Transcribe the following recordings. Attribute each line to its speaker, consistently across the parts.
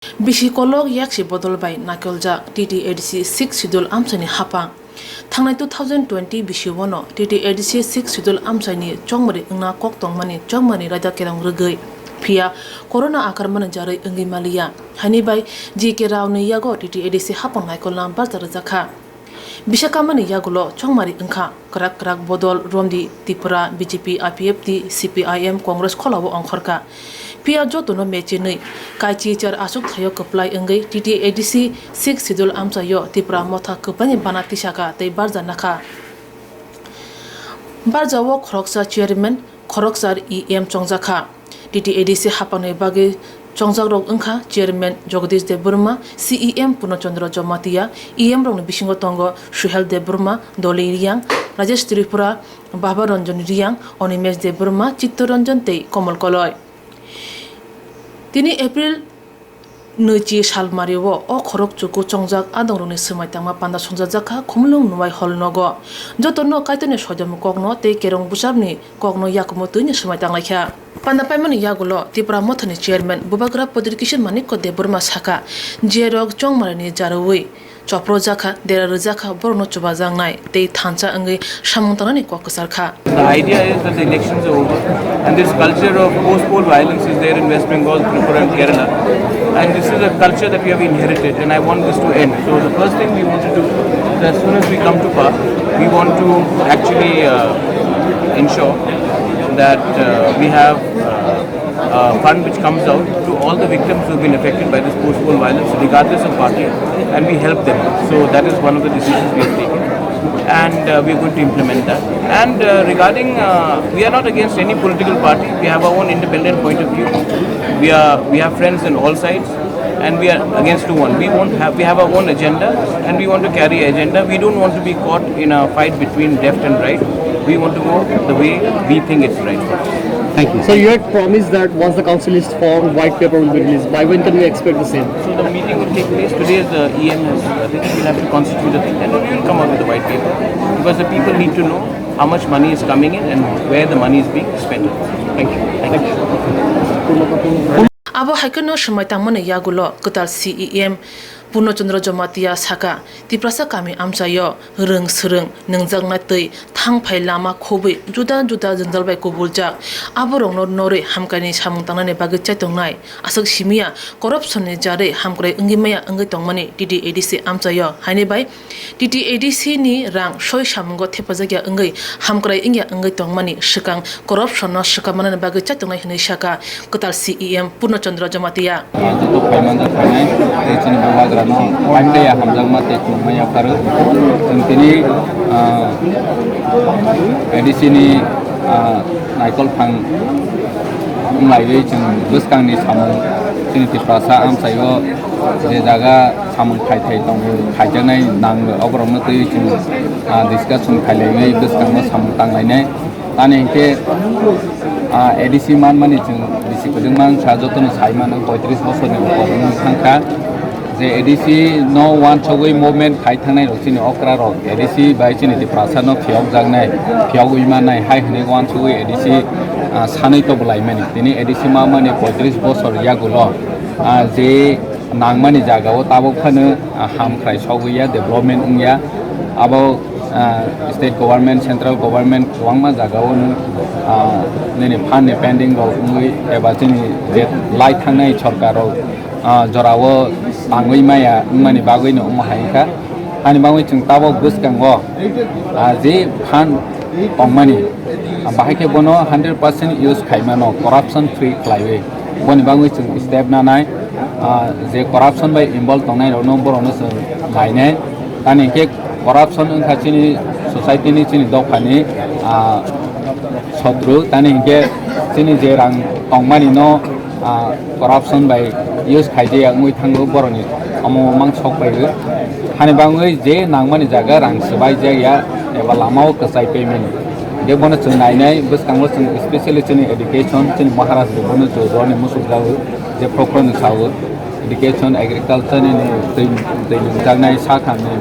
Speaker 1: Bisikolog yakshi bodol bai nakolja TTADC 6 schedule amsani hapang. Thangnai 2020 bisiwono TTADC 6 schedule amsani chongmari ngna kok tongmani chongmani raja kerang rugai. Pia corona akarman jarai engi malia. Hani bai jike rauni yago TTADC hapang naikol nam bazar zakha. Bishakamani yagulo chongmari engkha krak bodol romdi Tripura BJP IPF di CPIM Congress kholawo angkhorka. Pia jotono mechinei kaichi char asuk thayo kaplai engai TTADC 6 schedule amsayo Tripura motha kapani banati shaka tei barja nakha barjawo khoroksa chairman khoroksar EM chongjaka TTADC hapanei bagi chongjak rok engkha chairman Jagdish Deburma CEM Punochandra Jamatia EM rong bisingo tongo Suhel Deburma Doli Riang Rajesh Tripura Baba Ranjan Riang Onimesh Deburma Chittoranjan tei Komal Koloi Tini April Nuchi Shalmariwo o khorok chuku chongjak adongroni smaitangma panda songjaka khumlung nuai holnogo jotono kaitone sojam kokno tei kerong busabni kokno yakmo tuini smaitang laikha panda paimani yagulo Tripura mothani chairman Bubagra Podirkishan Manikko Deburma saka jerok chongmarani jarui chopro jakha dera jakha borno chuba jangnai tei thancha angai samungtanani kokasarkha.
Speaker 2: The idea is that the elections are over and this culture of post-poll violence is there in West Bengal, Tripura and Kerala, and this is a culture that we have inherited and I want this to end. So the first thing we want to do is as soon as we come to power, we want to actually ensure that we have a fund which comes out to all the victims who have been affected by this post-poll violence regardless of party, and we help them. So that is one of the decisions we have taken and we are going to implement that. And regarding, we are not against any political party, we have our own independent point of view. We have friends on all sides and we are against no one. We have our own agenda and we want to carry agenda. We don't want to be caught in a fight between left and right. We want to go the way we think it's right.
Speaker 3: Thank you. So you had promised that once the council is formed, white paper will be released. By when can we expect the same?
Speaker 2: So the meeting will take place today. The EM has, I think we'll have to constitute a thing and then we will come out with the white paper because the people need to know how much money is coming in and where the money is being spent. Thank you. Thank you.
Speaker 1: Abo haikono smaitangmani yagulo ketal CEM Punochandra Jamatia saka Tripura kami amsayo reng sereng nengjakna tei thangphai lama khobai juda jengjalbai kubuljak aborongno nore hamkani samungtangnani bagi chaitongnai asok simia corruption ni jare hamkrai engimaya engai tongmani TTADC amsayo haini bai TTADC ni rang soi samungo thepajagya engai hamkrai ingya engai tongmani sikang corruption no sikamana bagi chaitongnai hinai saka ketal CEM Punochandra Jamatia
Speaker 4: Pandaya hamjangma te kumaya karu tini edisini naikol phang umlaiwe jeng buskang ni samung tini Tripura amsayo je jaga samung thai tongo thaijanai nang obromno tei jeng discussion khailaiwe buskang no samung tanglainé tani ke edisi manmani jeng bisi kudungmang sajotno saimano 35 bosorni upor thangka ADC no one chogui movement khai thangnai rok chini okra rok ADC bai chini Tripura no phiok jangnai phiok uimanai hai hne one chogui ADC sanai to bolai mani tini ADC ma mani 35 bosor yagulo je nangmani jaga o tabo phano ham khai choguya development ungya abo state government central government wangma jaga o nene fan pending rok ungui eba chini je lai thangnai sarkar rok jorawo angui maya mani bagui no mahaika ani bagui chung tabo buskango je fan ongmani bahake bono 100% use khaimano corruption free klaiwe boni bagui chung step nanai je corruption by involved tongnai no borono so laine tani ke corruption ungkha chini society ni chini dokani sotru tani ke chini je rang ongmani no corruption by use khaije angui thango boroni amo mang sokbai hani bangui je nangmani jaga rang sabai jaya eba lamao kasai payment de bono chunai nai buskango chung especially chini education chini maharaj bono jo roni musukau je program sawo education agriculture ni tei jangnai sakha ni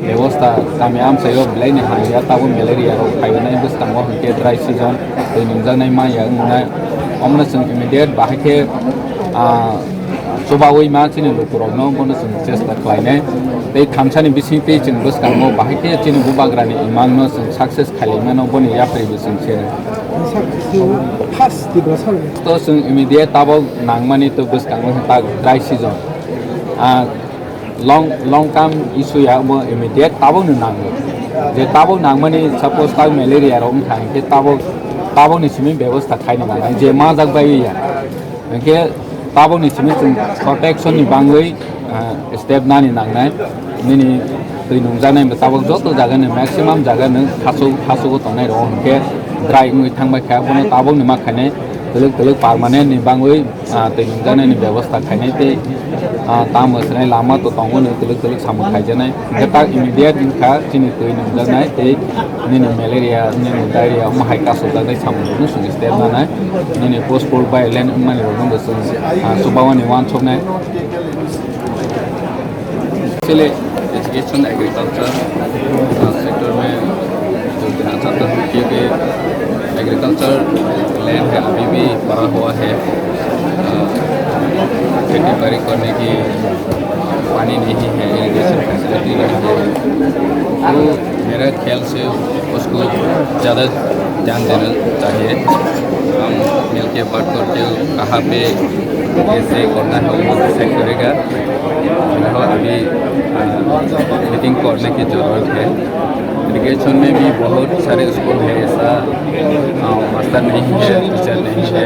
Speaker 4: ব্যবস্থা kami amsayo blaini haya tabo malaria ro khainai buskango ke dry season tei nungjanai ma yang na omna chung immediate bahake Sobawi ma chini lukurok no bono sung chesta klaine tei khamsani bisingtei chini bwskango bahai chini bubagrani imang no sung success khalima no boni yapri bising chini to sung immediate tabok nangmani to bwskango ta dry season long term issue ya mo immediate tabok no nango je tabok nangmani suppose ta malaria rom thang ke tabok ni simi ব্যবস্থা khaini ma je ma jak bai ya ke tabok ni simi protection ni bangoi step nani nangnai nini tui nungjanai ba tabok joto jaga ni maximum jaga ni hasu go tongnai ro ke dry ngui thangbai kha bono tabok ni ma khaine teluk permanent ni bangoi tui nungjanai ni ব্যবস্থা khaine te tam asrai lama to tongo ni teluk samu khaijanai gata immediate kha chini tui nungjanai te nini malaria nini diarrhea ma hai ka so jagai samu no sung step nanai nini postpol by land mani ro no sung subawani wan choknai चले education agriculture sector में जो देना चाहता हूँ क्योंकि agriculture land है अभी भी पड़ा हुआ है खेती बाड़ी करने की पानी नहीं है इरिगेशन फैसिलिटी नहीं है तो मेरा ख्याल से उसको ज़्यादा ध्यान देना चाहिए हम मिल के बात करके कहाँ पे कैसे करना है वो डिसाइड करेगा फिलहाल अभी मीटिंग करने की ज़रूरत है इरिगेशन में भी बहुत सारे स्कूल है ऐसा मास्टर नहीं है टीचर नहीं है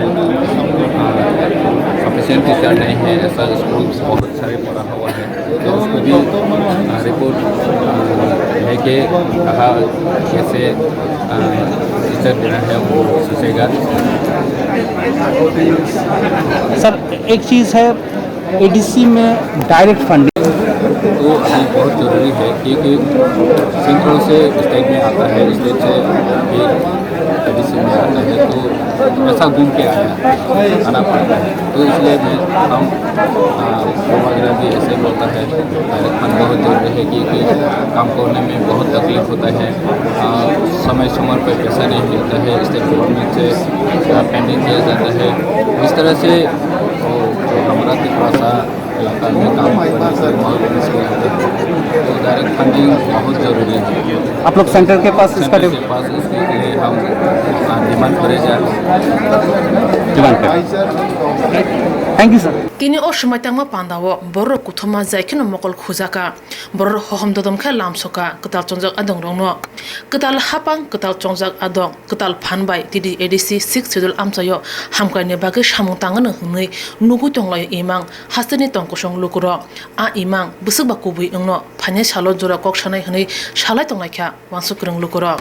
Speaker 4: सफिशिएंट टीचर नहीं है ऐसा स्कूल बहुत सारे पढ़ा हुआ है तो उसको भी रिपोर्ट लेके कहा कैसे टीचर देना है वो सोचेगा
Speaker 5: सर एक चीज़ है एडीसी में डायरेक्ट फंडिंग
Speaker 4: तो अभी बहुत ज़रूरी है क्योंकि सेंट्रल से स्टेट में आता है स्टेट से एडीसी में आता है तो ऐसा घूम के आना पड़ता है तो इसलिए हम वगैरह भी ऐसे बोलता है डायरेक्ट फंड बहुत ज़रूरी है क्योंकि काम करने में बहुत तकलीफ होता है समय पर पैसा नहीं मिलता है स्टेट गवर्नमेंट से पेंडिंग किया जाता है इस तरह से हमारा थोड़ा सा इलाका में काम करने से बहुत मुश्किल होता है तो डायरेक्ट फंडिंग बहुत ज़रूरी है
Speaker 5: आप लोग सेंटर के पास इसका
Speaker 4: सेंटर के पास इसके लिए हम डिमांड करेगा
Speaker 5: thank you sir
Speaker 1: Kini o shumai tangma pandawo borro kuthuma jaikino mokol khujaka borro hohom dodom kha lamsoka ketal chongjak adong rongno ketal hapang ketal chongjak adong ketal phanbai tidi adc 6 schedule amsayo hamkaine bage samung tangano hnui nugu tonglai imang hasteni tongkosong lukuro a imang busuk ba kubui ngno phane salo jora kok sanai hnui salai tonglai kha wansukrung lukuro